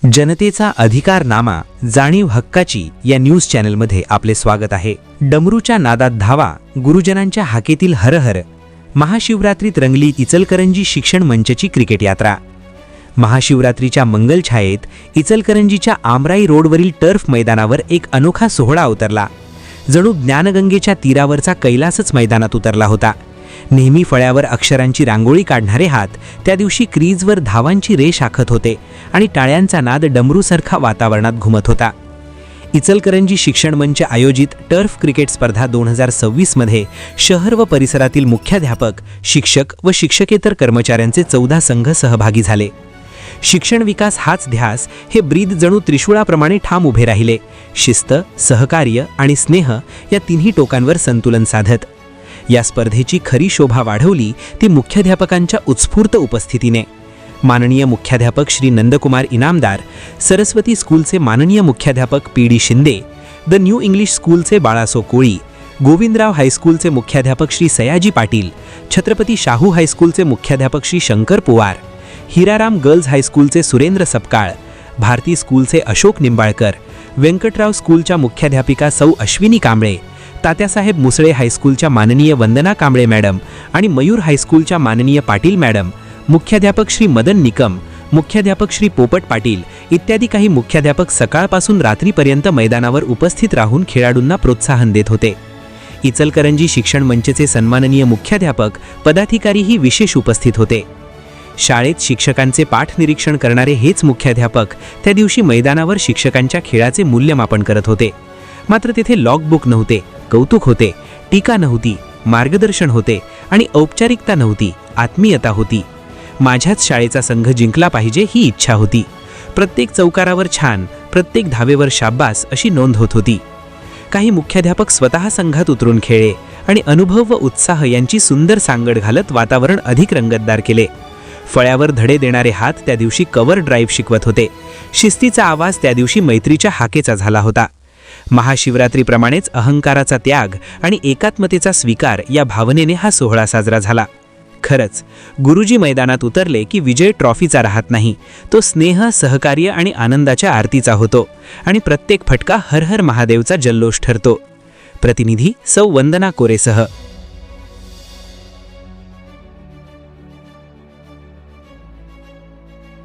जनतेचा अधिकारनामा जाणीव हक्काची या न्यूज चॅनलमध्ये आपले स्वागत आहे। डमरूच्या नादात धावा, गुरुजनांच्या हाकेतील हरहर। महाशिवरात्रीत रंगली इचलकरंजी शिक्षण मंचची क्रिकेट यात्रा। महाशिवरात्रीच्या मंगलछायेत इचलकरंजीच्या आमराई रोडवरील टर्फ मैदानावर एक अनोखा सोहळा उतरला। जणू ज्ञानगंगेच्या तीरावरचा कैलासच मैदानात उतरला होता। नेहमी फळ्यावर अक्षरांची रांगोळी काढणारे हात त्या दिवशी क्रीजवर धावांची रेष आखत होते आणि टाळ्यांचा नाद डमरूसारखा वातावरणात घुमत होता। इचलकरंजी शिक्षण मंच आयोजित टर्फ क्रिकेट स्पर्धा 2026 मध्ये शहर व परिसरातील मुख्याध्यापक, शिक्षक व शिक्षकेतर कर्मचाऱ्यांचे 14 संघ सहभागी झाले। शिक्षण विकास हाच ध्यास हे ब्रीद जणू त्रिशूळाप्रमाणे ठाम उभे राहिले। शिस्त, सहकार्य आणि स्नेह या तिन्ही टोकांवर संतुलन साधत या स्पर्धेची खरी शोभा वाढवली ती मुख्याध्यापकांच्या उत्स्फूर्त उपस्थितीने। माननीय मुख्याध्यापक श्री नंदकुमार इनामदार, सरस्वती स्कूलचे माननीय मुख्याध्यापक PD. Shinde, the new English स्कूलचे बाळासो कोळी, गोविंदराव हायस्कूलचे मुख्याध्यापक श्री सयाजी पाटील, छत्रपती शाहू हायस्कूलचे मुख्याध्यापक श्री शंकर पोवार, हिराराम गर्ल्स हायस्कूलचे सुरेंद्र सपकाळ, भारती स्कूलचे अशोक निंबाळकर, व्यंकटराव स्कूलच्या मुख्याध्यापिका सौ अश्विनी कांबळे, तात्यासाहेब मुसळे हायस्कूलच्या माननीय वंदना कांबळे मॅडम आणि मयूर हायस्कूलच्या माननीय पाटील मॅडम, मुख्याध्यापक श्री मदन निकम, मुख्याध्यापक श्री पोपट पाटील इत्यादी काही मुख्याध्यापक सकाळपासून रात्रीपर्यंत मैदानावर उपस्थित राहून खेळाडूंना प्रोत्साहन देत होते। इचलकरंजी शिक्षण मंचचे सन्माननीय मुख्याध्यापक, पदाधिकारीही विशेष उपस्थित होते। शाळेत शिक्षकांचे पाठ निरीक्षण करणारे हेच मुख्याध्यापक त्या दिवशी मैदानावर शिक्षकांच्या खेळाचे मूल्यमापन करत होते। मात्र तेथे लॉगबुक नव्हते, कौतुक होते, टीका नव्हती, मार्गदर्शन होते आणि औपचारिकता नव्हती, आत्मीयता होती। माझ्याच शाळेचा संघ जिंकला पाहिजे ही इच्छा होती। प्रत्येक चौकारावर छान, प्रत्येक धावेवर शाब्बास अशी नोंद होत होती। काही मुख्याध्यापक स्वतः संघात उतरून खेळले आणि अनुभव व उत्साह यांची सुंदर सांगड घालत वातावरण अधिक रंगतदार केले। फळ्यावर धडे देणारे हात त्या दिवशी कव्हर ड्राईव्ह शिकवत होते। शिस्तीचा आवाज त्या दिवशी मैत्रीच्या हाकेचा झाला होता। महाशिवरात्रीप्रमाणेच अहंकाराचा त्याग आणि एकात्मतेचा स्वीकार या भावनेने हा सोहळा साजरा झाला। खरंच गुरुजी मैदानात उतरले की विजय ट्रॉफीचा राहत नाही, तो स्नेह, सहकार्य आणि आनंदाच्या आरतीचा होतो आणि प्रत्येक फटका हर हर महादेवचा जल्लोष ठरतो। प्रतिनिधी सौ वंदना कोरेसह।